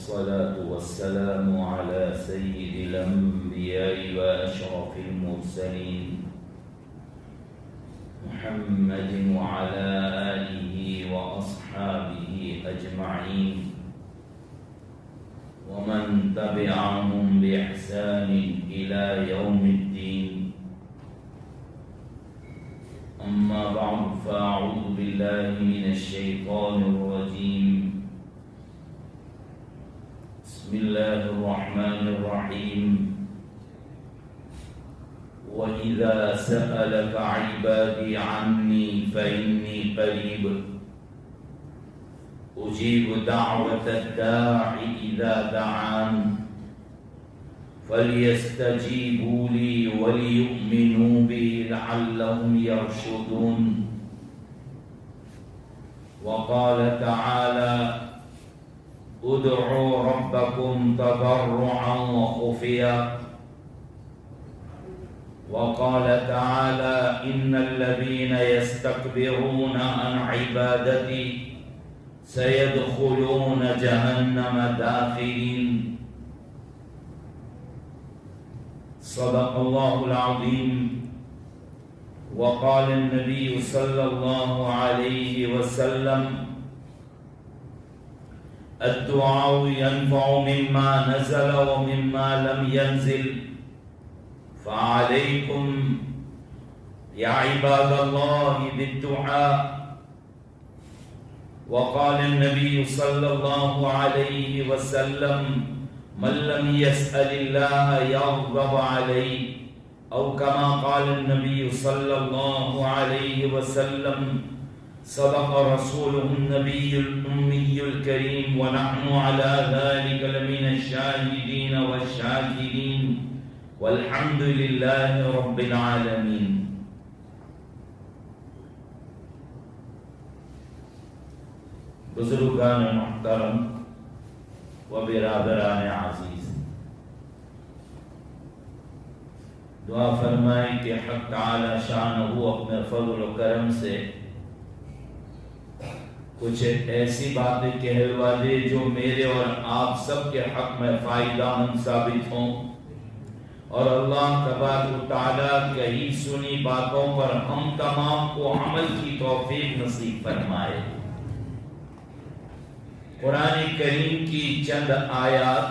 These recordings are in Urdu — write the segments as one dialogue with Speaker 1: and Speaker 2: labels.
Speaker 1: والصلاة والسلام على سيد الأنبياء وأشرف المرسلين محمد وعلى آله وأصحابه أجمعين ومن تبعهم بإحسان إلى يوم الدين. أما بعد فأعوذ بالله من الشيطان الرجيم. بسم الله الرحمن الرحيم. وإذا سألك عبادي عني فإني قريب أجيب دعوة الداع إذا دعان فليستجيبوا لي وليؤمنوا بي لعلهم يرشدون. وقال تعالى ادعوا ربكم تضرعا وخفيا. وقال تعالى إن الذين يستكبرون عن عبادتي سيدخلون جهنم داخلين. صدق الله العظيم. وقال النبي صلى الله عليه وسلم الدعاء ينفع مما نزل ومما لم ينزل فعليكم يا عباد الله بالدعاء. وقال النبي صلى الله عليه وسلم من لم يسأل الله يغضب عليه أو كما قال النبي صلى الله عليه وسلم. صدق رسوله النبي الأمي الكريم ونحن على ذلك لمن الشاهدين والشاكرين والحمد لله رب العالمين. بزرگان محترم و برادران عزیز، دعا فرمائیں کہ حق تعالی شانہ اپنے فضل و کرم سے کچھ ایسی باتیں کہلوا دے جو میرے اور آپ سب کے حق میں فائدہ مند ثابت ہوں، اور اللہ تبارک و تعالی کہی سنی باتوں پر ہم تمام کو عمل کی توفیق نصیب فرمائے. قرآن کریم کی چند آیات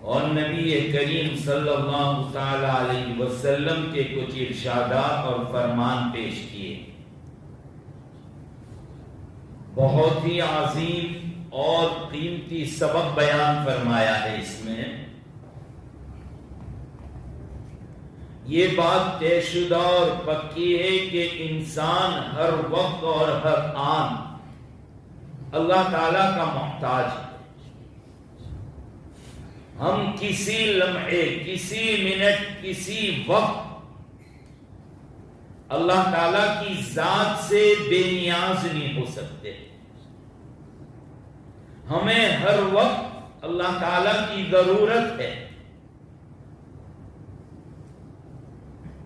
Speaker 1: اور نبی کریم صلی اللہ تعالی علیہ وسلم کے کچھ ارشادات اور فرمان پیش کیے. بہت ہی عظیم اور قیمتی سبق بیان فرمایا ہے. اس میں یہ بات طے شدہ اور پکی ہے کہ انسان ہر وقت اور ہر آن اللہ تعالیٰ کا محتاج ہے. ہم کسی لمحے، کسی منٹ، کسی وقت اللہ تعالیٰ کی ذات سے بے نیاز نہیں ہو سکتے. ہمیں ہر وقت اللہ تعالیٰ کی ضرورت ہے.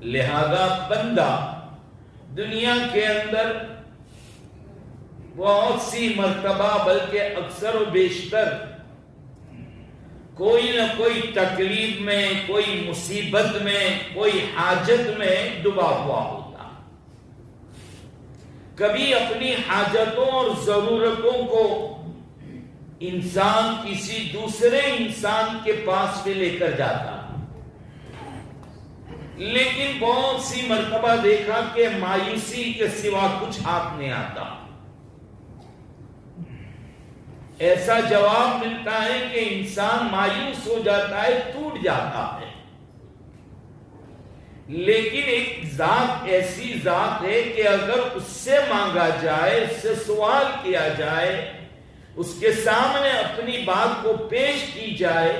Speaker 1: لہذا بندہ دنیا کے اندر بہت سی مرتبہ بلکہ اکثر و بیشتر کوئی نہ کوئی تکلیف میں، کوئی مصیبت میں، کوئی حاجت میں ڈوبا ہوا ہوتا. کبھی اپنی حاجتوں اور ضرورتوں کو انسان کسی دوسرے انسان کے پاس میں لے کر جاتا، لیکن بہت سی مرتبہ دیکھا کہ مایوسی کے سوا کچھ ہاتھ نہیں آتا. ایسا جواب ملتا ہے کہ انسان مایوس ہو جاتا ہے، ٹوٹ جاتا ہے. لیکن ایک ذات ایسی ذات ہے کہ اگر اس سے مانگا جائے، اس سے سوال کیا جائے، اس کے سامنے اپنی بات کو پیش کی جائے،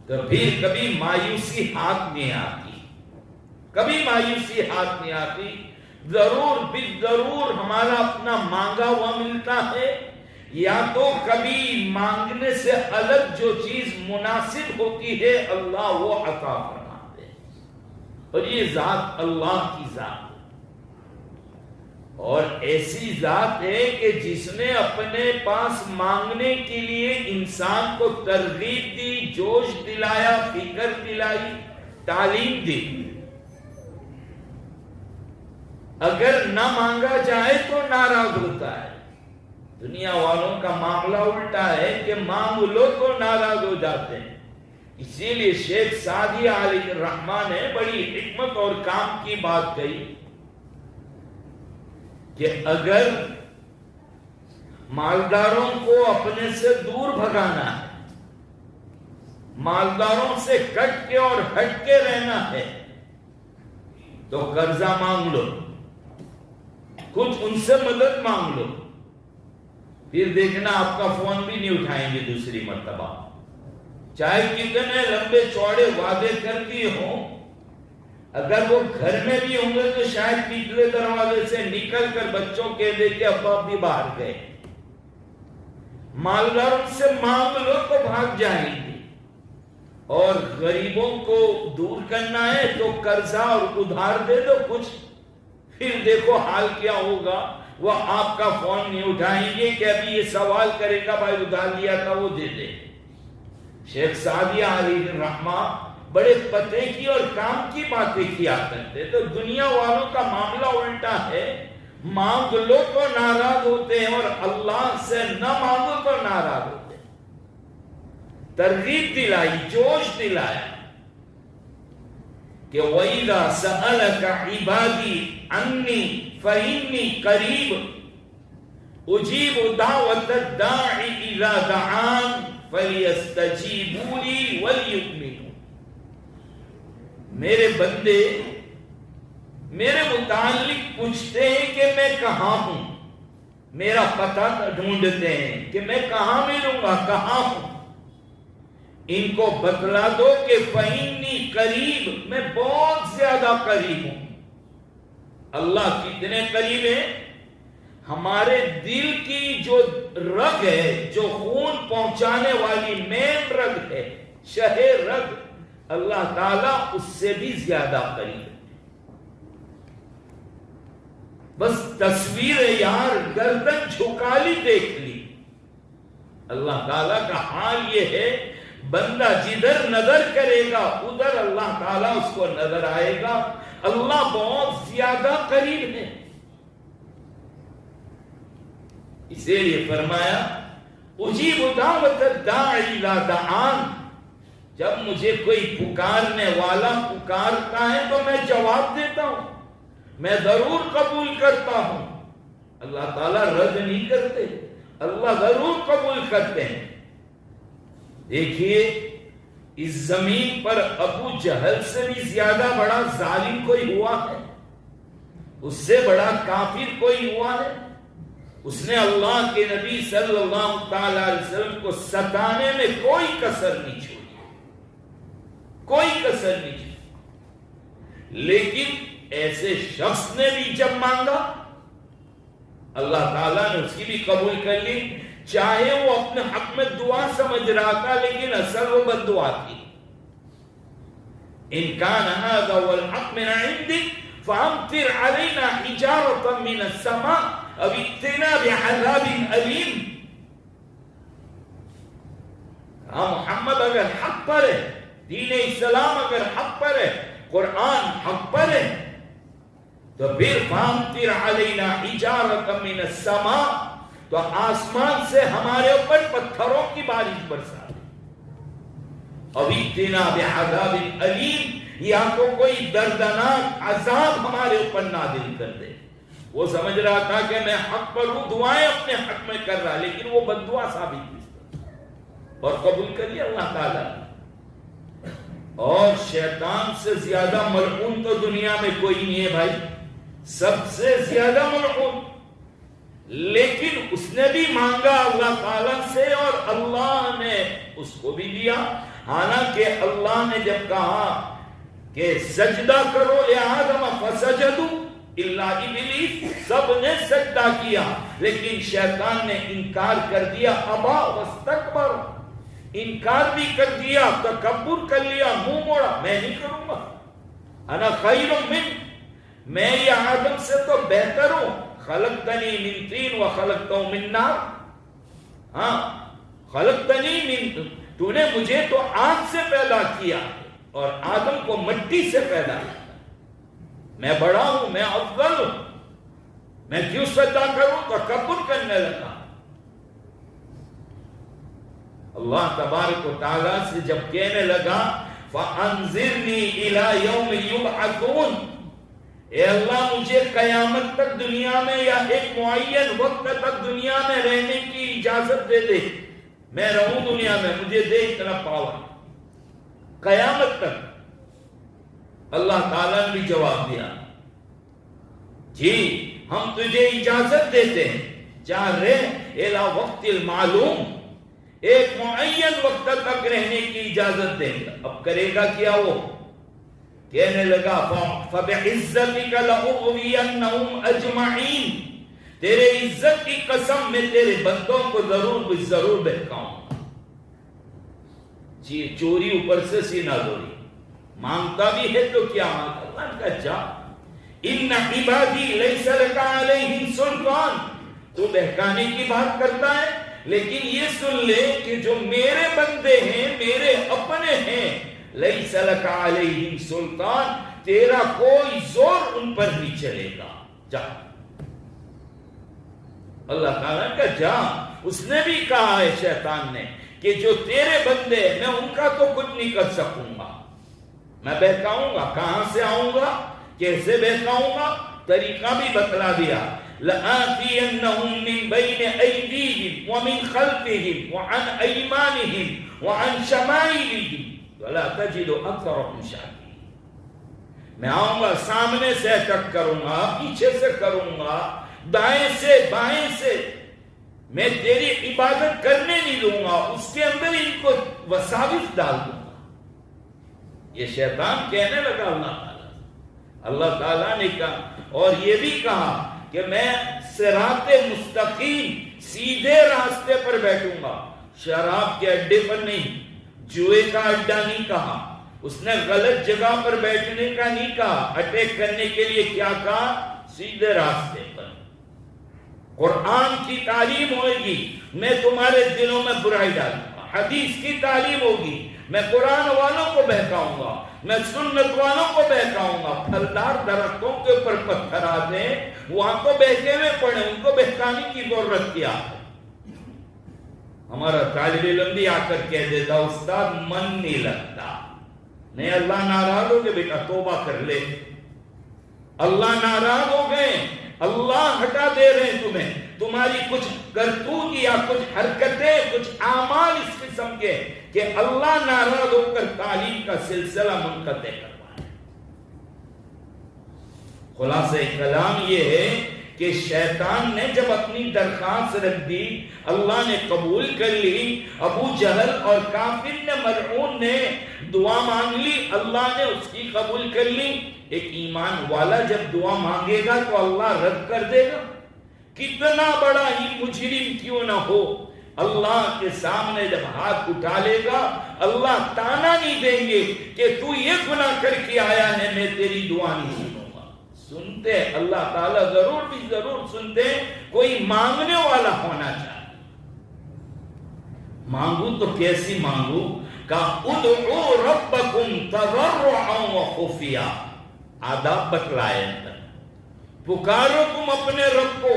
Speaker 1: کبھی مایوسی ہاتھ نہیں آتی. کبھی مایوسی ہاتھ نہیں آتی. ضرور ہمارا اپنا مانگا ہوا ملتا ہے، یا تو کبھی مانگنے سے الگ جو چیز مناسب ہوتی ہے اللہ وہ عطا فرماتے ہیں. اور یہ ذات اللہ کی ذات. اور ایسی ذات ہے کہ جس نے اپنے پاس مانگنے کے لیے انسان کو ترغیب دی، جوش دلایا، فکر دلائی، تعلیم دی۔ اگر نہ مانگا جائے تو ناراض ہوتا ہے۔ دنیا والوں کا معاملہ الٹا ہے کہ مانگ لو تو ناراض ہو جاتے ہیں۔ اسی لیے شیخ سعدی علیہ الرحمن نے بڑی حکمت اور کام کی بات کہی کہ اگر مالداروں کو اپنے سے دور بھگانا ہے، مالداروں سے کٹ کے اور ہٹ کے رہنا ہے، تو قرضہ مانگ لو، کچھ ان سے مدد مانگ لو، پھر دیکھنا آپ کا فون بھی نہیں اٹھائیں گے دوسری مرتبہ، چاہے کتنے لمبے چوڑے وعدے کر دیے ہوں۔ اگر وہ گھر میں بھی ہوں گے تو شاید پچھلے دروازے سے نکل کر بچوں کے دے کے ابا بھی باہر گئے۔ مالداروں سے مانگ لو تو بھاگ جائیں گے، اور غریبوں کو دور کرنا ہے تو قرضہ اور ادھار دے دو کچھ، پھر دیکھو حال کیا ہوگا۔ وہ آپ کا فون نہیں اٹھائیں گے کہ ابھی یہ سوال کرے گا بھائی ادھار لیا تھا وہ دے دے۔ شیخ سعدی علیہ الرحمن بڑے پتے کی اور کام کی باتیں کیا کرتے۔ تو دنیا والوں کا معاملہ الٹا ہے، مانگ لو تو ناراض ہوتے ہیں اور اللہ سے نہ مانگو تو ناراض ہوتے ہیں۔ ترغیب دلائی، جوش دلایا کہ وَإِذَا سَأَلَكَ عِبَادِي عَنِّي فَإِنِّي قَرِيبٌ أُجِيبُ دَعْوَةَ الدَّاعِ إِذَا دَعَانِ فَلْيَسْتَجِيبُوا لِي وَلْيُؤْمِنُوا۔ میرے بندے میرے متعلق پوچھتے ہیں کہ میں کہاں ہوں، میرا پتہ ڈھونڈتے ہیں کہ میں کہاں ملوں گا، کہاں ہوں۔ ان کو بتلا دو کہ فَإِنِّي قریب، میں بہت زیادہ قریب ہوں۔ اللہ کتنے قریب ہے؟ ہمارے دل کی جو رگ ہے، جو خون پہنچانے والی مین رگ ہے، شہ رگ، اللہ تعالیٰ اس سے بھی زیادہ قریب ہے۔ بس تصویر یار گردن جھکا لی، دیکھ لی۔ اللہ تعالیٰ کا حال یہ ہے، بندہ جدھر نظر کرے گا ادھر اللہ تعالیٰ اس کو نظر آئے گا۔ اللہ بہت زیادہ قریب ہے۔ اسی لیے فرمایا اجیب دعوت الداعی اذا دعان، جب مجھے کوئی پکارنے والا پکارتا ہے تو میں جواب دیتا ہوں، میں ضرور قبول کرتا ہوں۔ اللہ تعالیٰ رد نہیں کرتے، اللہ ضرور قبول کرتے ہیں۔ دیکھیے اس زمین پر ابو جہل سے بھی زیادہ بڑا ظالم کوئی ہوا ہے؟ اس سے بڑا کافر کوئی ہوا ہے؟ اس نے اللہ کے نبی صلی اللہ تعالی علیہ وسلم کو ستانے میں کوئی کسر نہیں چھوڑی، کوئی کسر نہیں چھوڑی۔ لیکن ایسے شخص نے بھی جب مانگا اللہ تعالیٰ نے اس کی بھی قبول کر لی، چاہے وہ اپنے حق میں دعا سمجھ رہا تھا لیکن اصل وہ بد دعا تھی۔ ان کان ھذا هو الحق من عندک فامطر علینا حجارۃ من السماء او ائتنا بعذاب الیم۔ محمد اگر حق پر ہے، دین اسلام اگر حق پر ہے، قرآن حق پر ہے، تو پھر فامطر علینا حجارۃ من السماء، تو آسمان سے ہمارے اوپر پتھروں کی بارش برسا دے۔ اب ائتنا بعذاب الیم، یا تو کوئی دردناک عذاب ہمارے اوپر نازل کر دے۔ وہ سمجھ رہا تھا کہ میں حق پر ہوں، دعائیں اپنے حق میں کر رہا، لیکن وہ بد دعا ثابت ہوئی اور قبول کر لیا اللہ تعالیٰ۔ اور شیطان سے زیادہ ملعون تو دنیا میں کوئی نہیں ہے بھائی، سب سے زیادہ ملعون۔ لیکن اس نے بھی مانگا اللہ تعالیٰ سے اور اللہ نے اس کو بھی دیا۔ حالانکہ اللہ نے جب کہا کہ سجدہ کرو لآدم فسجدوا الا ابلیس، سب نے سجدہ کیا لیکن شیطان نے انکار کر دیا، ابا واستکبر، انکار بھی کر دیا، تکبر کر لیا، منہ موڑا، میں نہیں کروں گا، انا خیر من، میں یہ آدم سے تو بہتر ہوں، خلقتنی من طین و خلقتہ من نار. ہاں خلقتنی من، تو نے مجھے تو آگ سے پیدا کیا اور آدم کو مٹی سے پیدا کیا. میں بڑا ہوں، میں افضل ہوں، میں کیوں سجدہ کروں؟ تکبر کرنے لگا. اللہ تبارک و تعالیٰ سے جب کہنے لگا فَأَنذِرْنِي إِلَى يَوْمِ يُبْعَثُونَ، اے اللہ مجھے قیامت تک دنیا میں یا ایک معین وقت تک دنیا میں رہنے کی اجازت دے دے، میں رہوں دنیا میں، مجھے دے اتنا پاور قیامت تک. اللہ تعالیٰ نے بھی جواب دیا جی ہم تجھے اجازت دیتے ہیں، جہاں رہ الی وقت المعلوم، ایک معین وقت تک رہنے کی اجازت دیں گا. اب کرے گا کیا وہ؟ کہنے لگا فَبِعِزَّتِكَ لَأُغْوِيَنَّهُمْ أَجْمَعِينَ، تیرے عزت کی قسم میں تیرے بندوں کو ضرور بہکاؤں گا. جی چوری اوپر سے سینہ دوری، مانگتا بھی ہے تو کیا مانگتا؟ اللہ کا جا ان عبادی لیس لک علیہم سلطان، تو بہکانے کی بات کرتا ہے، لیکن یہ سن لے کہ جو میرے بندے ہیں، میرے اپنے ہیں، لیس لک علیہم سلطان، تیرا کوئی زور ان پر نہیں چلے گا. جا اللہ تعالیٰ کا جا. اس نے بھی کہا ہے شیطان نے کہ جو تیرے بندے میں ان کا تو کچھ نہیں کر سکوں گا، میں بہکاؤں گا. کہاں سے آؤں گا، کیسے بہکاؤں گا؟ طریقہ بھی بتلا دیا. لَآتِيَنَّهُمْ مِنْ بَيْنِ أَيْدِيهِمْ وَمِنْ خَلْفِهِمْ وَعَنْ أَيْمَانِهِمْ وَعَنْ شَمَائِلِهِمْ وَلَا تَجِدُ أَكْثَرَهُمْ شَاكِرِينَ. میں آؤں گا، سامنے سے اٹیک کروں گا، پیچھے سے کروں گا، دائیں سے بائیں سے، میں تیری عبادت کرنے نہیں دوں گا، اس کے اندر ان کو وساوس ڈال دوں گا. یہ شیطان کہنے لگا اللہ تعالیٰ نے کہا، اور یہ بھی کہا کہ میں صراط مستقیم سیدھے راستے پر بیٹھوں گا، شراب کے اڈے پر نہیں، جوئے کا اڈا نہیں کہا. اس نے غلط جگہ پر بیٹھنے کا نہیں کہا. اٹیک کرنے کے لیے کیا کہا؟ سیدھے راستے پر. قرآن کی تعلیم ہوگی، میں تمہارے دلوں میں برائی ڈالوں گا. حدیث کی تعلیم ہوگی، میں قرآن والوں کو بہکاؤں گا، میں سنت والوں کو بہکاؤں گا. پھلدار درختوں کے اوپر پتھر آتے ہیں، وہاں کو بہکے ہوئے پڑے، ان کو بہکانے کی ضرورت کیا ہے؟ ہمارا طالب علم بھی آ کر کہہ دیتا استاد من نہیں لگتا. نہیں، اللہ ناراض ہو گئے بیٹا، توبہ کر لے. اللہ ناراض ہو گئے، اللہ ہٹا دے رہے ہیں تمہیں. تمہاری کچھ کرتوت یا کچھ حرکتیں، کچھ اعمال اس قسم کے کہ اللہ ناراض ہو کر تعلیم کا سلسلہ منقطع کروائے. خلاصہ کلام یہ ہے کہ شیطان نے جب اپنی درخواست رکھ دی، اللہ نے قبول کر لی. ابو جہل اور کافر نے، ملعون نے دعا مانگ لی، اللہ نے اس کی قبول کر لی. ایک ایمان والا جب دعا مانگے گا تو اللہ رد کر دے گا. کتنا بڑا ہی مجرم کیوں نہ ہو، اللہ کے سامنے جب ہاتھ اٹھا لے گا، اللہ تانا نہیں دیں گے کہ تو یہ گناہ کر کے آیا ہے، میں تیری دعا نہیں سنوں گا. سنتے اللہ تعالیٰ ضرور سنتے. کوئی مانگنے والا ہونا چاہیے. مانگو تو کیسی مانگو؟ کہا ادعو ربکم تضرعا وخفیا. آداب بتلائے اندر، پکارو تم اپنے رب کو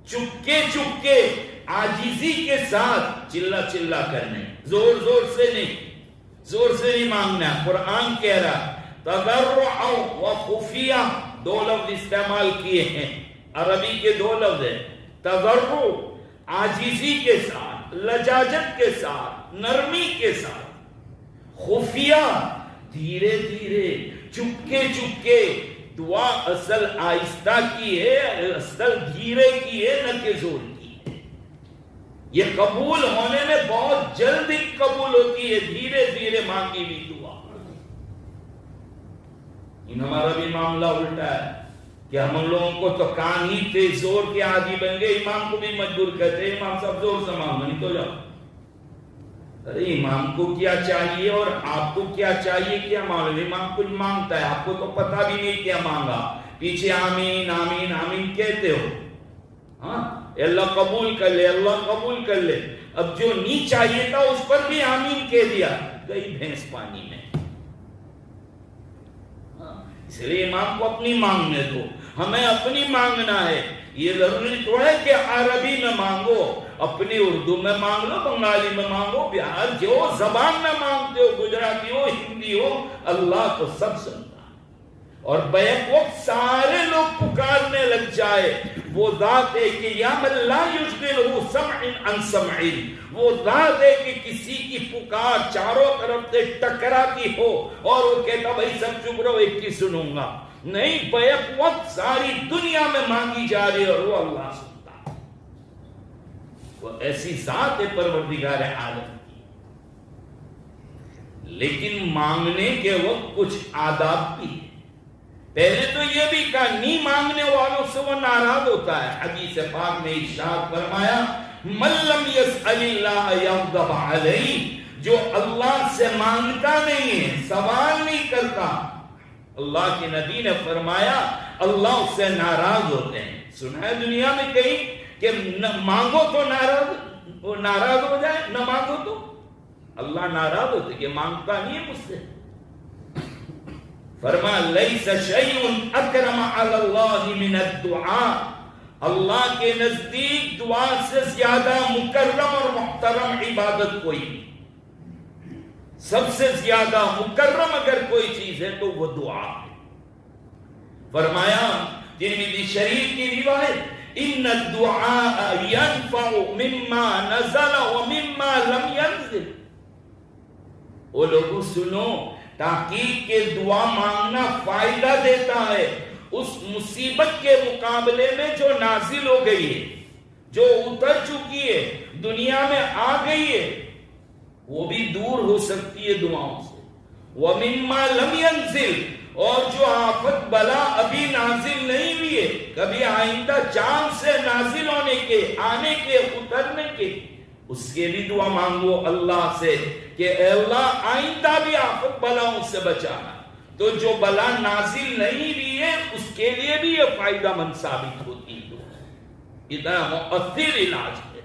Speaker 1: چپکے عاجزی کے ساتھ، چلا کرنے، زور سے نہیں مانگنا. قرآن کہہ رہا تضرعا وخفیا، دو لفظ استعمال کیے ہیں، عربی کے دو لفظ ہیں. تضرع عاجزی کے ساتھ، لجاجت کے ساتھ، نرمی کے ساتھ. خفیہ دھیرے چپکے. دعا اصل آہستہ کی ہے، اصل دھیرے کی ہے، نہ کہ زور کی ہے. یہ قبول ہونے میں بہت جلد قبول ہوتی ہے، دھیرے مانگی ہوئی دعا. ہمارا بھی معاملہ الٹا ہے کہ ہم لوگوں کو تو کان ہی تھے، زور کے عادی بن گئے. امام کو بھی مجبور کرتے ہیں، امام صاحب زور سے مانگو، نہیں تو جاؤ. ارے امام کو کیا چاہیے اور آپ کو کیا چاہیے؟ کیا معلوم؟ امام کچھ مانگتا ہے، آپ کو تو پتہ بھی نہیں کیا مانگا، پیچھے آمین کہتے ہو. ہاں اللہ قبول کر لے، اللہ قبول کر لے. اب جو نہیں چاہیے تھا اس پر بھی آمین کہہ دیا، گئی بھینس پانی میں. اس لیے امام کو اپنی مانگنے دو، ہمیں اپنی مانگنا ہے. یہ ضروری تو ہے کہ عربی میں مانگو، اپنی اردو میں مانگ لو، بنگالی میں مانگو، بہار جو زبان میں مانگتے ہو، گجراتی ہو، ہندی ہو، اللہ تو سب سنتا ہے. اور بیک وقت سارے لوگ پکارنے لگ جائے، وہ ذات ہے کہ یا من لا یشغلہ سمع عن سمع، وہ ذات ہے کہ کسی کی پکار چاروں طرف سے ٹکراتی ہو اور وہ کہتا بھائی سب چپ رہو ایک کی سنوں گا. نہیں، بیک وقت ساری دنیا میں مانگی جا رہی ہے اور وہ اللہ سنتا ہے. وہ ایسی ذات ہے پروردگار عالم کی. لیکن مانگنے کے وقت کچھ آداب بھی ہے. پہلے تو یہ بھی کہا نہیں مانگنے والوں سے وہ ناراض ہوتا ہے. حدیث پاک میں ارشاد فرمایا من لم یسأل اللہ یغضب علیہ، جو اللہ سے مانگتا نہیں ہے، سوال نہیں کرتا، اللہ کے نبی نے فرمایا اللہ اس سے ناراض ہوتے ہیں. سنا ہے دنیا میں کہیں کہ مانگو تو ناراض ہو جائے، نہ مانگو تو اللہ ناراض ہوتے کہ مانگتا نہیں ہے مجھ سے. فرمایا لیس شیء اکرم علی اللہ من الدعاء، اللہ کے نزدیک دعا سے زیادہ مکرم اور محترم عبادت کوئی نہیں. سب سے زیادہ مکرم اگر کوئی چیز ہے تو وہ دعا ہے. فرمایا ترمذی شریف کی روایت ان الدعاء ينفع مما نزل ومما لم ينزل. وہ لوگوں سنو، تحقیق کے دعا مانگنا فائدہ دیتا ہے اس مصیبت کے مقابلے میں جو نازل ہو گئی ہے، جو اتر چکی ہے، دنیا میں آ گئی ہے، وہ بھی دور ہو سکتی ہے دعاؤں سے. وَمِمَّا لَمْ يَنزِلْ، اور جو آفت بلا ابھی نازل نہیں ہوئی ہے، کبھی آئندہ چاند سے نازل ہونے کے، آنے کے، اترنے کے، اس کے بھی دعا مانگو اللہ سے کہ اے اللہ آئندہ بھی آفت بلاؤں سے بچانا. تو جو بلا نازل نہیں ہوئی ہے اس کے لیے بھی یہ فائدہ مند ثابت ہوتی ہے. اتنا مؤثر علاج ہے.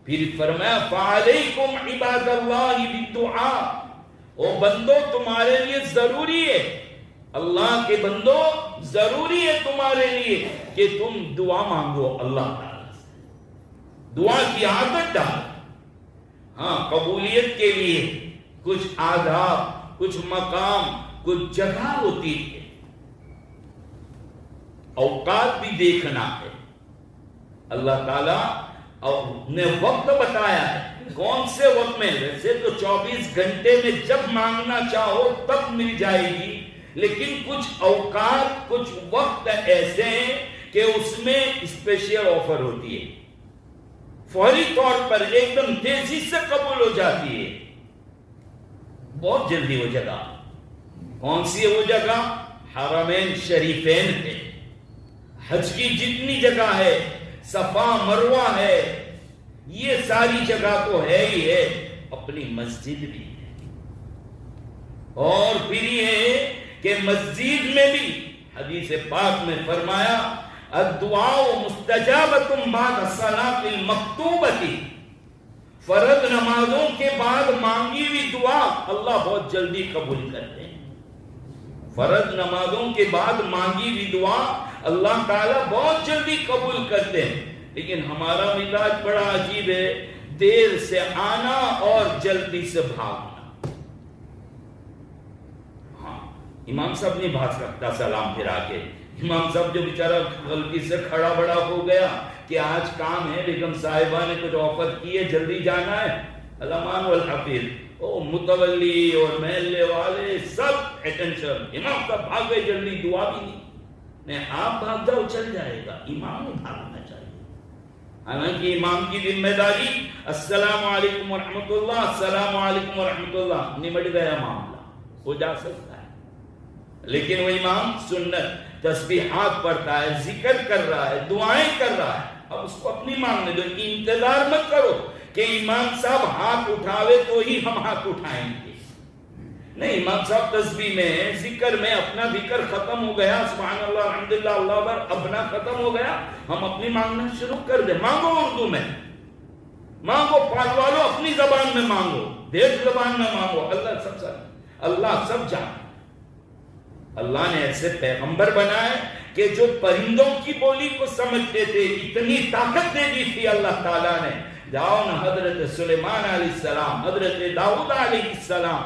Speaker 1: پھر فرمایا فَعَلَيْكُمْ عِبَادَ اللَّهِ بِالدُّعَاءِ، او بندو تمہارے لیے ضروری ہے، اللہ کے بندو ضروری ہے تمہارے لیے کہ تم دعا مانگو اللہ تعالیٰ سے. دعا کی عادت ڈال. ہاں قبولیت کے لیے کچھ آداب، کچھ مقام، کچھ جگہ ہوتی ہے، اوقات بھی دیکھنا ہے. اللہ تعالیٰ نے وقت بتایا ہے کون سے وقت میں. ویسے تو 24 گھنٹے میں جب مانگنا چاہو تب مل جائے گی، لیکن کچھ اوقات، کچھ وقت ایسے ہیں کہ اس میں اسپیشل آفر ہوتی ہے، فوری طور پر ایک دم تیزی سے قبول ہو جاتی ہے. بہت جلدی وہ جگہ کون سی ہے؟ وہ جگہ حرمین شریفین ہے. حج کی جتنی جگہ ہے، صفا مروہ ہے، یہ ساری جگہ تو ہے ہی ہے، اپنی مسجد بھی ہے. اور پھر یہ ہے کہ مسجد میں بھی حدیث پاک میں فرمایا الدعاء مستجابۃ بعد الصلاۃ المکتوبۃ، فرض نمازوں کے بعد مانگی ہوئی دعا اللہ بہت جلدی قبول کرتے ہیں. فرض نمازوں کے بعد مانگی ہوئی دعا اللہ تعالیٰ بہت جلدی قبول کرتے ہیں. لیکن ہمارا مزاج بڑا عجیب ہے، دیر سے آنا اور جلدی سے بھاگنا. ہاں امام صاحب نہیں بھاگ سکتا سلام پھرا کے. امام صاحب جو بیچارہ غلطی سے کھڑا بڑا ہو گیا کہ آج کام ہے، بیگم صاحبہ نے کچھ آفر کی ہے، جلدی جانا ہے، علمان والحفیظ، او متولی اور محلے والے سب اٹینشن، امام صاحب بھاگ گئے جلدی، دعا بھی نہیں. آپ بھاگ جاؤ چل جائے گا، امام نے بھاگنا چاہیے. حالانکہ امام کی ذمہ داری السلام علیکم ورحمۃ اللہ، السلام علیکم ورحمۃ اللہ، نمٹ گیا معاملہ، ہو جا سکتا ہے. لیکن وہ امام سنت تسبیحات پڑھتا ہے، ذکر کر رہا ہے، دعائیں کر رہا ہے، اب اس کو اپنی مانگنے دو. انتظار مت کرو کہ امام صاحب ہاتھ اٹھاوے تو ہی ہم ہاتھ اٹھائیں گے. نہیں امام صاحب تسبیح میں ذکر میں اپنا ذکر ختم ہو گیا، سبحان اللہ الحمدللہ اللہ اکبر اپنا ختم ہو گیا، ہم اپنی مانگنا شروع کر دیں. مانگو اردو میں مانگو، پال والو اپنی زبان میں مانگو، دیکھ زبان میں مانگو، اللہ سب جانے. اللہ نے ایسے پیغمبر بنائے کہ جو پرندوں کی بولی کو سمجھتے تھے، اتنی طاقت دے دی تھی اللہ تعالیٰ نے. جاؤ نا حضرت سلیمان علیہ السلام، حضرت داؤد علیہ السلام،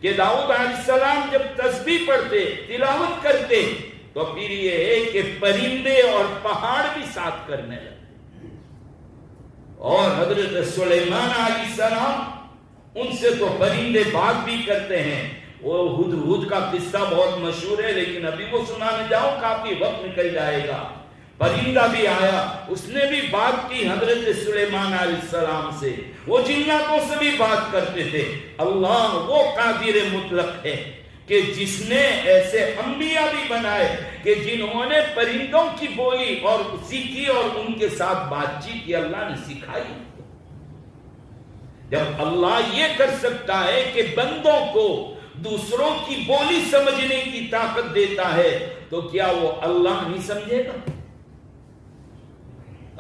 Speaker 1: کہ داؤد علیہ السلام جب تسبیح پڑھتے تلاوت کرتے تو پھر یہ ہے کہ پرندے اور پہاڑ بھی ساتھ کرنے لگے. اور حضرت سلیمان علیہ السلام ان سے تو پرندے بات بھی کرتے ہیں. وہ ہدہد کا قصہ بہت مشہور ہے، لیکن ابھی وہ سنانے جاؤ کافی وقت نکل جائے گا. پرندہ بھی آیا، اس نے بھی بات کی حضرت سلیمان علیہ السلام سے. وہ جناتوں سے بھی بات کرتے تھے. اللہ وہ قادر مطلق ہے کہ جس نے ایسے انبیاء بھی بنائے کہ جنہوں نے پرندوں کی بولی اور سیکھی اور ان کے ساتھ بات چیت کی، اللہ نے سکھائی. جب اللہ یہ کر سکتا ہے کہ بندوں کو دوسروں کی بولی سمجھنے کی طاقت دیتا ہے تو کیا وہ اللہ نہیں سمجھے گا؟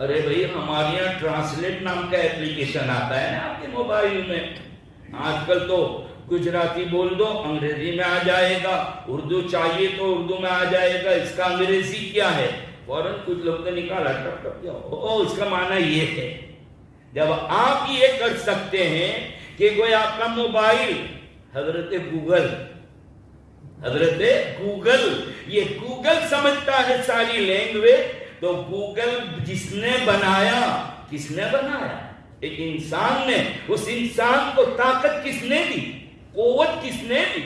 Speaker 1: ارے بھائی ہمارے یہاں ٹرانسلیٹ نام کا ایپلیکیشن آتا ہے نا آپ کے موبائل میں. آج کل تو گجراتی بول دو انگریزی میں آ جائے گا، اردو چاہیے تو اردو میں آ جائے گا. اس کا انگریزی کیا ہے؟ فوراً کچھ لوگ نے نکالا ٹپ ٹپ کیا، اس کا معنی یہ ہے. جب آپ یہ کر سکتے ہیں کہ کوئی آپ کا موبائل حضرت گوگل یہ گوگل سمجھتا ہے ساری لینگویج، تو گوگل جس نے بنایا، کس نے بنایا؟ ایک انسان نے. اس انسان کو طاقت کس نے دی؟ قوت کس نے دی؟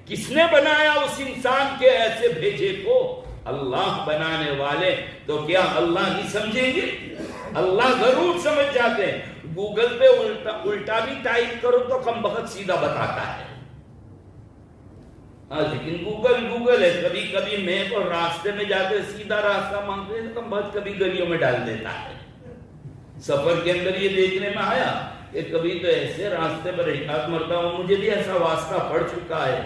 Speaker 1: کس نے بنایا اس انسان کے ایسے بھیجے کو؟ اللہ بنانے والے. تو کیا اللہ نہیں سمجھیں گے؟ اللہ ضرور سمجھ جاتے ہیں. گوگل پہ الٹا بھی ٹائپ کرو تو کم بخت سیدھا بتاتا ہے. لیکن گوگل ہے. کبھی کبھی میپ اور راستے میں جاتے سیدھا راستہ مانگتے ہیں تو کم بخت کبھی گلیوں میں ڈال دیتا ہے. سفر کے اندر یہ دیکھنے میں آیا کہ کبھی تو ایسے راستے پر ایک آدھ مرتبہ مجھے بھی ایسا واسطہ پڑ چکا ہے،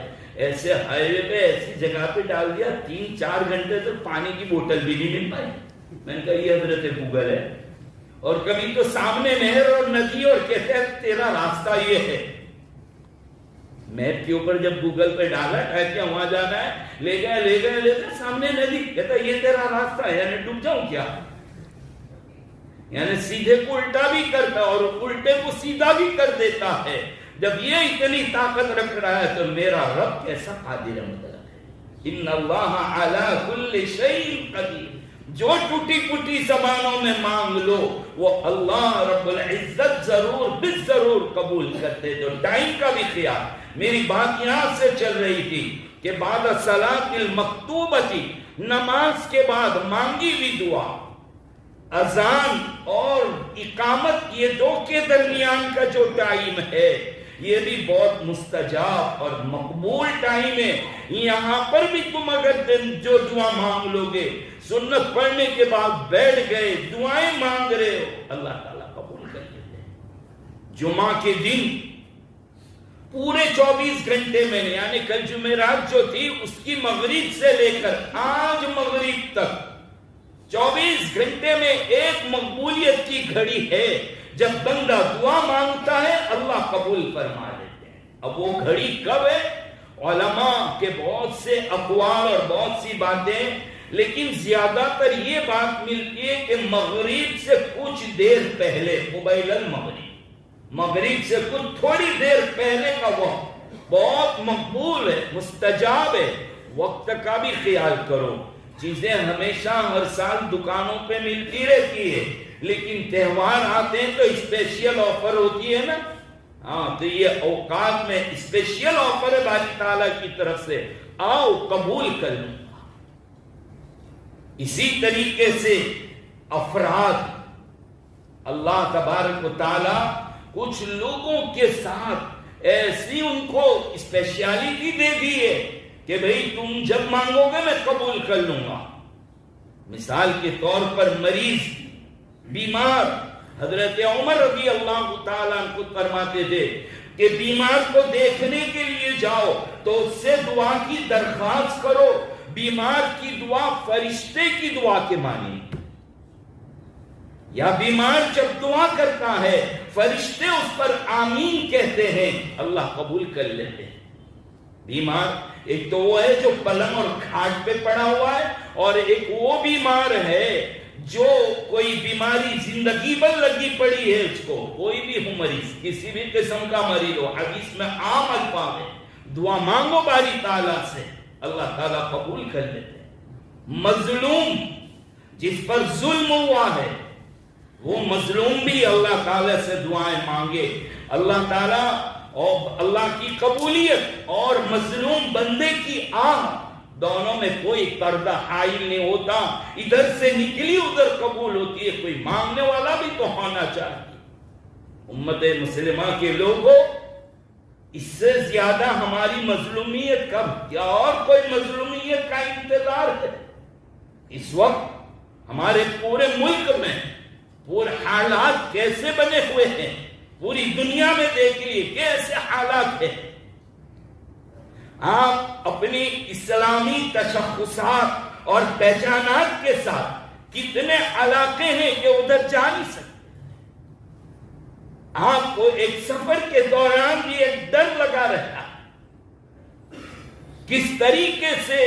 Speaker 1: ایسے ہائی وے پہ ایسی جگہ پہ ڈال دیا 3-4 گھنٹے تک پانی کی بوتل بھی نہیں مل پائی. میں نے کہا یہ حضرت گوگل ہے. اور کبھی تو سامنے نہر اور ندی اور کہتے ہیں تیرا راستہ یہ ہے. میپ کے اوپر جب گوگل پہ ڈالا ٹائپ کیا وہاں جانا ہے، لے گئے سامنے ندی، کہتا یہ تیرا راستہ ہے. یعنی ڈوب جاؤں کیا؟ یعنی سیدھے کو الٹا بھی کرتا اور الٹے کو سیدھا بھی کر دیتا ہے. جب یہ اتنی طاقت رکھ رہا ہے تو میرا رب کیسا قادر مطلق ہے. ان اللہ علی کل شیء قدیر. جو ٹوٹی پھوٹی زبانوں میں مانگ لو وہ اللہ رب العزت ضرور قبول کرتے. تو ٹائم کا بھی خیال. میری بات یہاں سے چل رہی تھی کہ بعد الصلاۃ المکتوبۃ، نماز کے بعد مانگی ہوئی دعا، اذان اور اقامت، یہ دو کے درمیان کا جو ٹائم ہے یہ بھی بہت مستجاب اور مقبول ٹائم ہے. یہاں پر بھی تم اگر جو دعا مانگ لو گے، سنت پڑھنے کے بعد بیٹھ گئے دعائیں مانگ رہے ہو، اللہ تعالیٰ قبول کر لیتے ہیں. جمعہ کے دن پورے 24 گھنٹے میں، یعنی کل جمعرات جو تھی اس کی مغرب سے لے کر آج مغرب تک 24 گھنٹے میں ایک مقبولیت کی گھڑی ہے. جب بندہ دعا مانگتا ہے اللہ قبول فرما لیتے ہیں. اب وہ گھڑی کب ہے؟ علماء کے بہت سے اقوال اور بہت سی باتیں، لیکن زیادہ تر یہ بات ملتی ہے کہ مغرب سے کچھ دیر پہلے، قبیل المغرب، مغرب سے کچھ تھوڑی دیر پہلے کا وقت بہت مقبول ہے، مستجاب ہے. وقت کا بھی خیال کرو. چیزیں ہمیشہ ہر سال دکانوں پہ ملتی رہتی ہے، لیکن تہوار آتے ہیں تو اسپیشل آفر ہوتی ہے نا. ہاں تو یہ اوقات میں اسپیشل آفر ہے باری تعالیٰ کی طرف سے، آؤ قبول کر لوں. اسی طریقے سے افراد، اللہ تبارک و تعالیٰ کچھ لوگوں کے ساتھ ایسی ان کو اسپیشیالٹی دے دی ہے کہ بھئی تم جب مانگو گے میں قبول کر لوں گا. مثال کے طور پر مریض، بیمار، حضرت عمر رضی اللہ تعالیٰ عنہ خود فرماتے تھے کہ بیمار کو دیکھنے کے لیے جاؤ تو اس سے دعا کی درخواست کرو. بیمار کی دعا فرشتے کی دعا کے معنی. یا بیمار جب دعا کرتا ہے فرشتے اس پر آمین کہتے ہیں, اللہ قبول کر لیتے ہیں. بیمار ایک تو وہ ہے جو پلنگ اور کھاٹ پہ پڑا ہوا ہے, اور ایک وہ بیمار ہے جو کوئی بیماری زندگی بھر لگی پڑی ہے اس کو. کوئی بھی ہو مریض, کسی بھی قسم کا مریض ہو, حدیث میں عام الفاظ ہے, دعا مانگو باری تعالیٰ سے, اللہ تعالیٰ قبول کر لیتے ہیں. مظلوم جس پر ظلم ہوا ہے وہ مظلوم بھی اللہ تعالیٰ سے دعائیں مانگے, اللہ تعالیٰ اور اللہ کی قبولیت اور مظلوم بندے کی آہ دونوں میں کوئی پردہ حائل نہیں ہوتا, ادھر سے نکلی ادھر قبول ہوتی ہے. کوئی مانگنے والا بھی تو ہونا چاہیے. امت مسلمہ کے لوگوں, اس سے زیادہ ہماری مظلومیت کب, کیا اور کوئی مظلومیت کا انتظار ہے؟ اس وقت ہمارے پورے ملک میں پورے حالات کیسے بنے ہوئے ہیں, پوری دنیا میں دیکھیے کیسے حالات ہیں. آپ اپنی اسلامی تشخصات اور پہچانات کے ساتھ کتنے علاقے ہیں کہ ادھر جا نہیں سکتے. آپ کو ایک سفر کے دوران بھی ایک ڈر لگا رہتا ہے, کس طریقے سے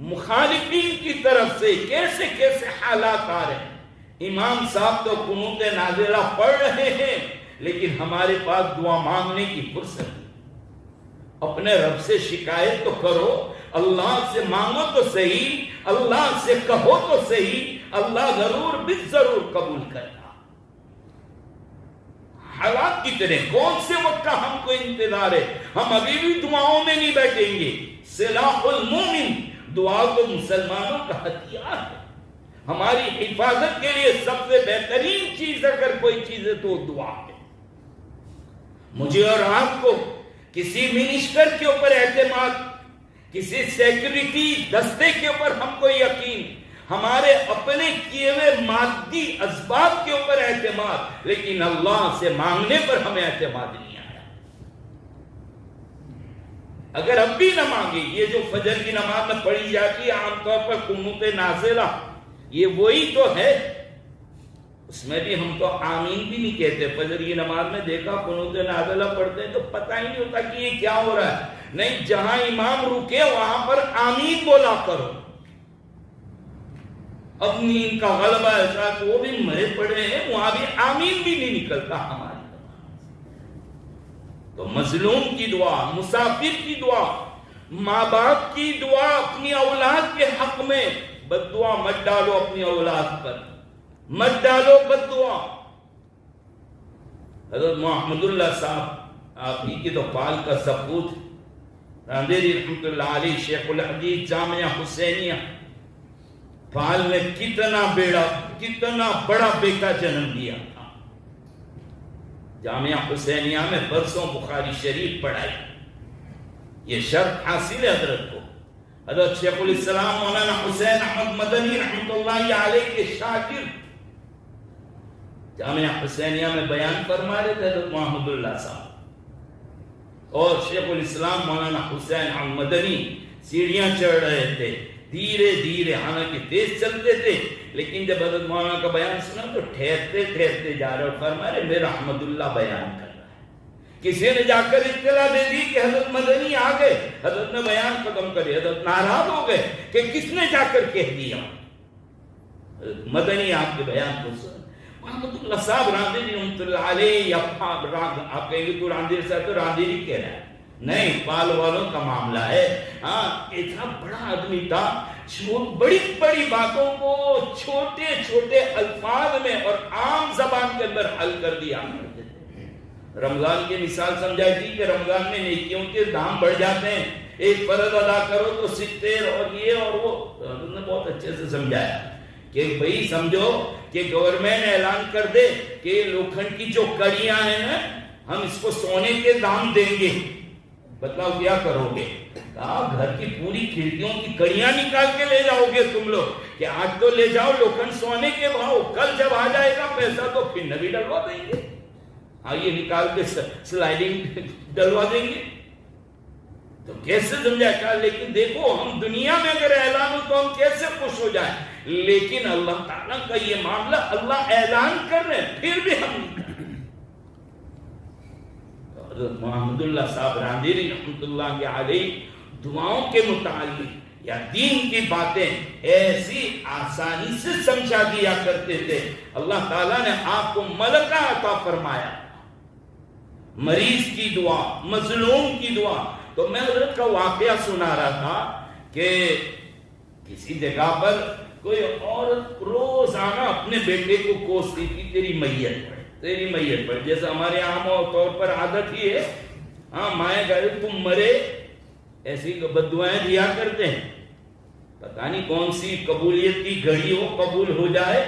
Speaker 1: مخالفین کی طرف سے کیسے کیسے حالات آ رہے ہیں. امام صاحب تو قنوت نازلہ پڑھ رہے ہیں, لیکن ہمارے پاس دعا مانگنے کی فرصت نہیں. اپنے رب سے شکایت تو کرو, اللہ سے مانگو تو صحیح, اللہ سے کہو تو صحیح, اللہ ضرور بالضرور قبول کرنا. حالات کتنے, کون سے وقت کا ہم کو انتظار ہے؟ ہم ابھی بھی دعاؤں میں نہیں بیٹھیں گے. سلاح المومن, دعا تو مسلمانوں کا ہتھیار ہے. ہماری حفاظت کے لیے سب سے بہترین چیز اگر کوئی چیز ہے تو دعا ہے. مجھے اور آپ کو کسی منسٹر کے اوپر اعتماد, کسی سیکورٹی دستے کے اوپر ہم کو یقین, ہمارے اپنے کیے ہوئے مادی اسباب کے اوپر اعتماد, لیکن اللہ سے مانگنے پر ہمیں اعتماد نہیں آیا. اگر اب بھی نہ مانگے, یہ جو فجر کی نماز میں پڑھی جاتی ہے عام طور پر قنوت نازلہ, یہ وہی تو ہے. اس میں بھی ہم تو آمین بھی نہیں کہتے. فجر کی نماز میں دیکھا قنوت نازلہ پڑھتے ہیں تو پتہ ہی نہیں ہوتا کہ یہ کیا ہو رہا ہے. نہیں, جہاں امام رکے وہاں پر آمین بولا کرو. اب نیند کا غلبہ ایسا کہ وہ بھی مرے پڑے ہیں, وہاں بھی آمین بھی نہیں نکلتا ہماری. تو مظلوم کی دعا, مسافر کی دعا, ماں باپ کی دعا اپنی اولاد کے حق میں, بد دعا مت ڈالو اپنی اولاد پر, مت ڈالو بد دعا. حضرت محمد اللہ صاحب آپ ہی کی تو پال کا سپوت, راندیری رحمت اللہ علیہ, شیخ الحدیث, جامعہ حسینیہ, پال میں کتنا بڑا بیٹا جنم دیا تھا. جامعہ حسینیہ میں برسوں بخاری شریف پڑھائی. یہ شرف حاصل ہے حضرت کو. حضرت شیخ الاسلام مولانا حسین احمد مدنی رحمت اللہ علیہ کے شاگرد جامعہ حسینیہ میں بیان فرما رہے تھے حضرت محمد اللہ صاحب, اور شیخ الاسلام مولانا حسین احمد مدنی سیڑھیاں چڑھ رہے تھے دھیرے دھیرے, حالانکہ تیز چلتے تھے, لیکن جب حضرت مولانا کا بیان سنا تو ٹھہرتے جا رہے, اور فرما رہے میرا احمد اللہ بیان کر رہا ہے. کسی نے جا کر اطلاع دے دی کہ حضرت مدنی آ گئے, حضرت نے بیان ختم کری, حضرت ناراض ہو گئے کہ کس نے جا کر کہہ دیا. مدنی آپ کے بیان کو سن. محمد اللہ صاحب راندیری رحمت اللہ علیہ, یا آپ کہیں گے تو راندیری صاحب تو راندیری کہہ رہا ہے, نہیں, پال والوں کا معاملہ ہے. ہاں, اتنا بڑا آدمی تھا, بڑی بڑی باتوں کو چھوٹے چھوٹے الفاظ میں اور عام زبان کے اندر حل کر دیا. رمضان کی مثال سمجھائی تھی کہ رمضان میں نیکیوں کے دام بڑھ جاتے ہیں, ایک فرض ادا کرو تو 70 اور یہ اور وہ. حضرت نے بہت اچھے سے سمجھایا کہ بھئی سمجھو کہ گورنمنٹ اعلان کر دے کہ لوکھنڈ کی جو کڑیاں ہیں نا, ہم اس کو سونے کے دام دیں گے, بتلاؤ کیا کرو گے؟ کہا گھر کی پوری کھڑکیوں کی کڑیاں نکال کے لے جاؤ گے تم لوگ, کہ آج تو لے جاؤ لوکھنڈ سونے کے بھاؤ, کل جب آ جائے گا پیسہ تو پھر نبی ڈلوا دیں گے. ہاں یہ نکال کے سلائڈنگ ڈلوا دیں گے تو کیسے سمجھا؟ کہا لیکن دیکھو ہم دنیا میں اگر اعلان ہو تو ہم کیسے خوش ہو جائیں، لیکن اللہ تعالیٰ کا یہ معاملہ اللہ اعلان کر رہے ہیں پھر بھی ہم نہیں۔ حضرت محمد اللہ صاحب راندیری رحمۃ اللہ علیہ دعاؤں کے متعلق یا دین کی باتیں ایسی آسانی سے سمجھا دیا کرتے تھے۔ اللہ تعالیٰ نے آپ کو ملکہ عطا فرمایا، مریض کی دعا، مظلوم کی دعا۔ تو میں حضرت کا واقعہ سنا رہا تھا کہ کسی جگہ پر کوئی عورت روزانہ اپنے بیٹے کو کوستی تھی، تیری میت پڑ، تیری میت پڑ، جیسے ہمارے عام طور پر عادت ہی ہے، ہاں مائیں کہتے تم مرے، ایسی بد دعائیں دیا کرتے ہیں، پتہ نہیں کون سی قبولیت کی گھڑی ہو، قبول ہو جائے،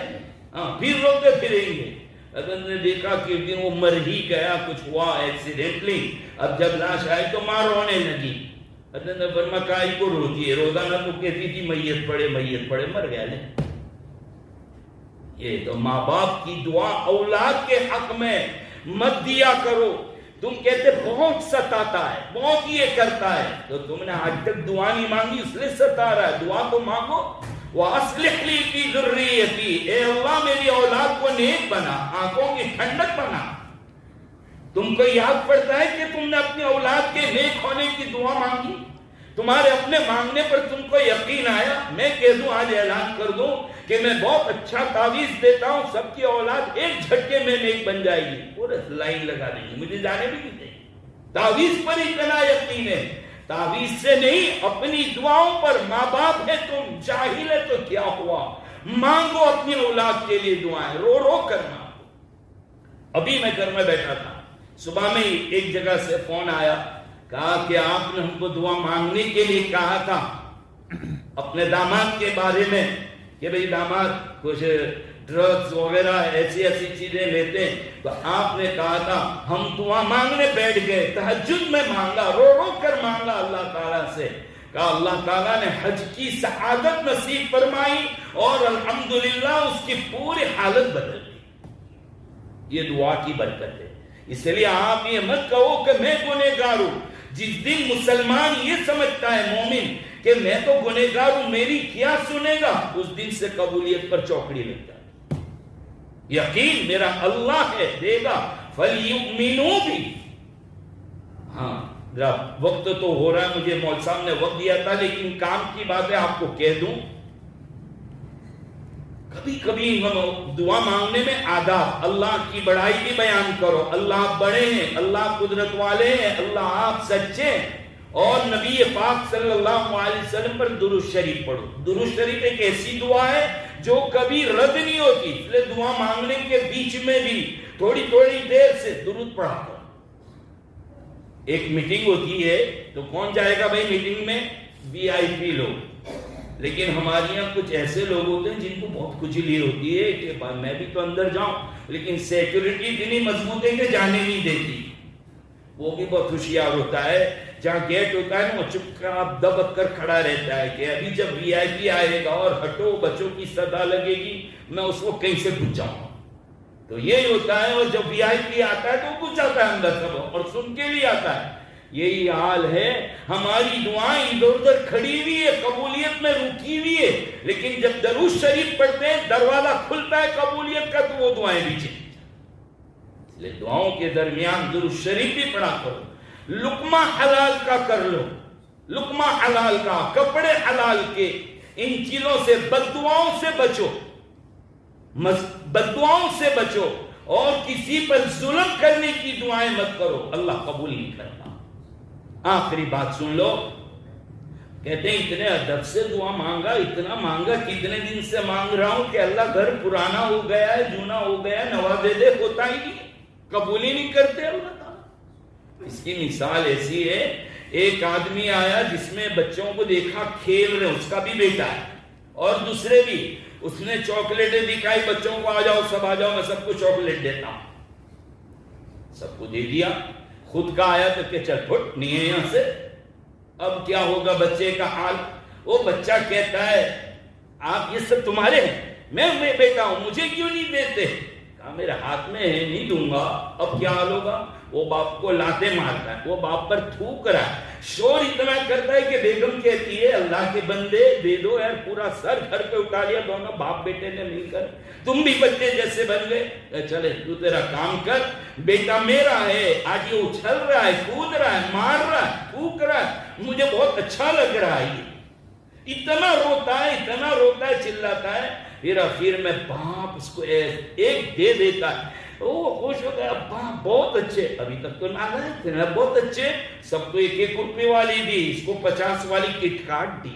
Speaker 1: ہاں پھر روتے پھریں گے۔ حضرت نے دیکھا کہ ایک دن وہ مر ہی گیا، کچھ ہوا ایکسیڈنٹلی، اب جب لاش آئی تو ماں رونے لگی۔ حضرت نے فرمایا کائی کو روتی ہے؟ روزانہ تو کہتی تھی میت پڑے میت پڑے، مر گیا لے۔ یہ تو ماں باپ کی دعا اولاد کے حق میں مت دیا کرو۔ تم کہتے بہت ستاتا ہے، بہت یہ کرتا ہے، تو تم نے آج تک دعا نہیں مانگی اس لیے ستا رہا ہے، دعا تو مانگو۔ وَأَصْلِحْ لِي فِي ذُرِّيَّتِي، اے اللہ میری اولاد کو نیک بنا، آنکھوں کی ٹھنڈک بنا۔ تم کو یاد پڑتا ہے کہ تم نے اپنی اولاد کے نیک ہونے کی دعا مانگی؟ تمہارے اپنے مانگنے پر تم کو یقین آیا؟ میں کہہ دوں، آج اعلان کر دوں کہ میں بہت اچھا تعویذ دیتا ہوں، سب کی اولاد ایک جھٹکے میں نیک بن جائے گی، پورے لائن لگا دیں گے، مجھے جانے بھی نہیں دیں گے۔ تعویذ پر اتنا یقین ہے، تعویذ سے نہیں، اپنی دعاؤں پر۔ ماں باپ ہے تم، جاہل ہے تو کیا ہوا، مانگو اپنی اولاد کے لیے دعائیں، رو رو کرنا۔ ابھی میں گھر میں بیٹھا تھا، صبح میں ایک جگہ سے فون آیا، کہا کہ آپ نے ہم کو دعا مانگنے کے لیے کہا تھا اپنے داماد کے بارے میں، کہ بھئی داماد کچھ ڈرگز وغیرہ ایسی ایسی چیزیں لیتے ہیں، تو آپ نے کہا تھا، ہم دعا مانگنے بیٹھ گئے، تہجد میں مانگا، رو رو کر مانگا اللہ تعالیٰ سے، کہا اللہ تعالیٰ نے حج کی سعادت نصیب فرمائی اور الحمدللہ اس کی پوری حالت بدل گئی۔ یہ دعا کی برکت ہے۔ اس لیے آپ یہ مت کہو کہ میں گنہگار ہوں۔ جس دن مسلمان یہ سمجھتا ہے مومن کہ میں تو گنہگار ہوں، میری کیا سنے گا، اس دن سے قبولیت پر چوکڑی لگتا ہے۔ یقین میرا اللہ ہے، دے گا، فَلْيُؤْمِنُوا بھی۔ ہاں ذرا وقت تو ہو رہا ہے، مجھے مول صاحب نے وقت دیا تھا، لیکن کام کی باتیں آپ کو کہہ دوں۔ کبھی کبھی دعا مانگنے میں آداب، اللہ کی بڑائی بھی بیان کرو، اللہ بڑے ہیں، اللہ قدرت والے ہیں، اللہ آپ سچے ہیں، اور نبی پاک صلی اللہ علیہ وسلم پر درود شریف پڑھو۔ درود شریف ایک ایسی دعا ہے جو کبھی رد نہیں ہوتی، اس لیے دعا مانگنے کے بیچ میں بھی تھوڑی تھوڑی دیر سے درود پڑھا کرو۔ ایک میٹنگ ہوتی ہے تو کون جائے گا بھائی میٹنگ میں؟ VIP لوگ، لیکن ہمارے یہاں کچھ ایسے لوگ ہوتے ہیں جن کو بہت کھجلی ہوتی ہے کہ میں بھی تو اندر جاؤں، لیکن سیکیورٹی اتنی مضبوط ہے کہ جانے نہیں دیتی۔ وہ بھی بہت ہوشیار ہوتا ہے، جہاں گیٹ ہوتا ہے نا وہ چپ چاپ دبک کر کھڑا رہتا ہے کہ ابھی جب VIP آئے گا اور ہٹو بچوں کی صدا لگے گی میں اس کو کہیں سے گھس جاؤں گا۔ تو یہی ہوتا ہے، اور جب VIP آتا ہے تو وہ گھس جاتا ہے اندر سب، اور سن کے بھی آتا ہے۔ یہی حال ہے، ہماری دعائیں ادھر ادھر کھڑی ہوئی ہے، قبولیت میں رکی ہوئی ہے، لیکن جب درود شریف پڑھتے ہیں دروازہ کھلتا ہے قبولیت کا، تو وہ دعائیں بھی چلی۔ اس لیے دعاؤں کے درمیان درود شریف بھی پڑھا کرو، لقمہ حلال کا کر لو، لقمہ حلال کا، کپڑے حلال کے، ان چیزوں سے، بد دعاؤں سے بچو، بد دعاؤں سے بچو، اور کسی پر ظلم کرنے کی دعائیں مت کرو، اللہ قبول نہیں کرتا۔ آخری بات سن لو، کہتے ہیں اتنے ادب سے دعا مانگا، اتنا مانگا، کتنے دن سے مانگ رہا ہوں کہ اللہ گھر پرانا ہو گیا ہے، جونا ہو گیا ہے، نوازے دے، ہوتا ہی نہیں، قبول ہی نہیں کرتے اللہ تعالیٰ۔ اس کی مثال ایسی ہے، ایک آدمی آیا جس میں بچوں کو دیکھا کھیل رہے، اس کا بھی بیٹا ہے اور دوسرے بھی، اس نے چاکلیٹیں دکھائی بچوں کو، آ جاؤ سب آ جاؤ، میں سب کو چاکلیٹ دیتا ہوں، سب کو دے دیا، خود کا آیا تو کہ چل پھٹ نہیں ہے یہاں سے۔ اب کیا ہوگا بچے کا حال؟ وہ بچہ کہتا ہے آپ یہ سب تمہارے ہیں، میں بیٹا ہوں، مجھے کیوں نہیں دیتے؟ میرے ہاتھ میں ہے نہیں دوں گا. اب کیا حال ہوگا؟ وہ باپ کو لاتے مارتا ہے, وہ باپ پر تھوک رہا ہے, شور اتنا کرتا ہے کہ بیگم کہتی ہے اللہ کے بندے دے دو یار, پورا سر گھر پہ اٹھا لیا دونوں باپ بیٹے نے مل کر, تم بھی بچے جیسے بن گئے. چلے تو تیرا کام کر, بیٹا میرا ہے, آج یہ اچھل رہا ہے, کود رہا ہے, مار رہا ہے, تھوک رہا ہے, مجھے بہت اچھا لگ رہا ہے. اتنا روتا ہے, چلاتا ہے. پھر آخر میں باپ اس کو ایک دے دیتا ہے, وہ خوش ہو گیا, ابا بہت اچھے, ابھی تک تو نہ تھے نا, بہت اچھے, سب کو 1 روپے والی دی, اس کو 50 والی کٹ کارٹ دی.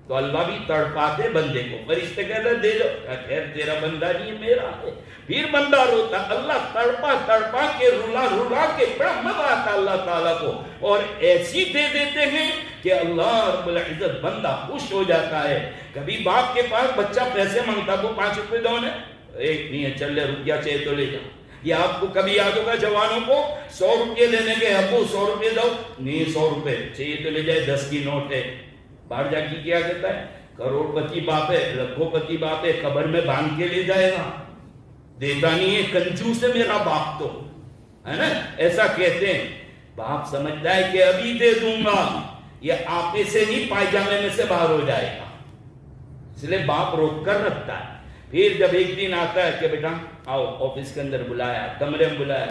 Speaker 1: تو اللہ بھی تڑپاتے بندے کو, فرشتے کہتے دے دو, خیر تیرا بندہ نہیں میرا ہے. پھر بندہ روتا, اللہ تڑپا کے رلا کے بڑا مزہ آتا اللہ تعالیٰ کو, اور ایسی دے دیتے ہیں کہ اللہ رب العزت بندہ خوش ہو جاتا ہے. کبھی باپ کے پاس بچہ پیسے مانگتا, کو 5 روپے دو نا, ایک نہیں ہے, چل لے روپیہ چاہیے تو لے جاؤ. یہ آپ کو کبھی یاد ہوگا جوانوں کو 100 روپے لینے کے, ابو 100 روپے دو, نہیں 100 روپے چاہیے تو لے جائے, 10 کی نوٹ ہے. باہر جا کے کیا کہتا ہے, کروڑ پتی باپ ہے, لکھوں پتی باپ ہے, قبر میں باندھ کے لے جائے گا, دیتا نہیں ہے, کنجوس ہے میرا باپ تو, ہے نا, ایسا کہتے ہیں. باپ سمجھتا ہے کہ ابھی دے دوں گا, یہ آپے سے نہیں پائجامے میں سے باہر ہو جائے گا, اس لیے باپ روک کر رکھتا ہے. پھر جب ایک دن آتا ہے کہ بیٹا آؤ, آفس کے اندر بلایا, کمرے میں بلایا,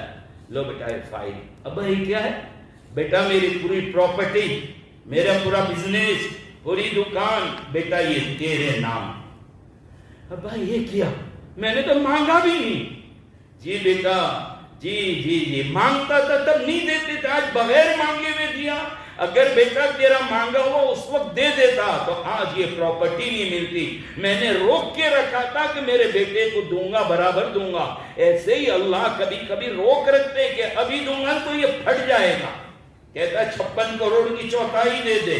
Speaker 1: لو بیٹا یہ فائل. ابا یہ کیا ہے؟ بیٹا میری پوری پراپرٹی, میرا پورا بزنس, پوری دکان, بیٹا یہ تیرے نام. ابا یہ کیا؟ میں نے تو مانگا بھی نہیں. جی بیٹا, جی مانگتا تھا تب نہیں دیتے تھے, آج بغیر مانگے میں دیا. اگر بیٹا تیرا مانگا ہوا اس وقت دے دیتا تو آج یہ پراپرٹی نہیں ملتی. میں نے روک کے رکھا تھا کہ میرے بیٹے کو دوں گا, برابر دوں گا. ایسے ہی اللہ کبھی کبھی روک رکھتے کہ ابھی دوں گا تو یہ پھٹ جائے گا. کہتا 56 کروڑ کی چوتھائی دے دے,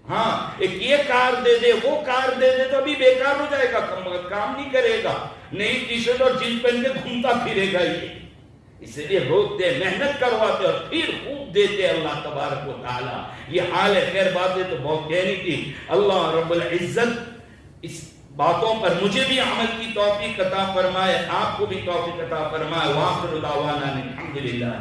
Speaker 1: ہاں ایک یہ کار دے دے, وہ کار دے دے, تو ابھی بیکار ہو جائے گا, کام نہیں کرے گا, نئی ٹی شرٹ اور جینس پہن کے گھومتا پھرے گا. یہ اس لیے روکتے, محنت کرواتے اور پھر خوب دیتے اللہ تبارک و تعالی. یہ حال ہے. خیر باتیں تو بہت کہنی تھی. اللہ رب العزت اس باتوں پر مجھے بھی عمل کی توفیق عطا فرمائے, آپ کو بھی توفیق عطا فرمائے. وآخر دعوانا الحمدللہ.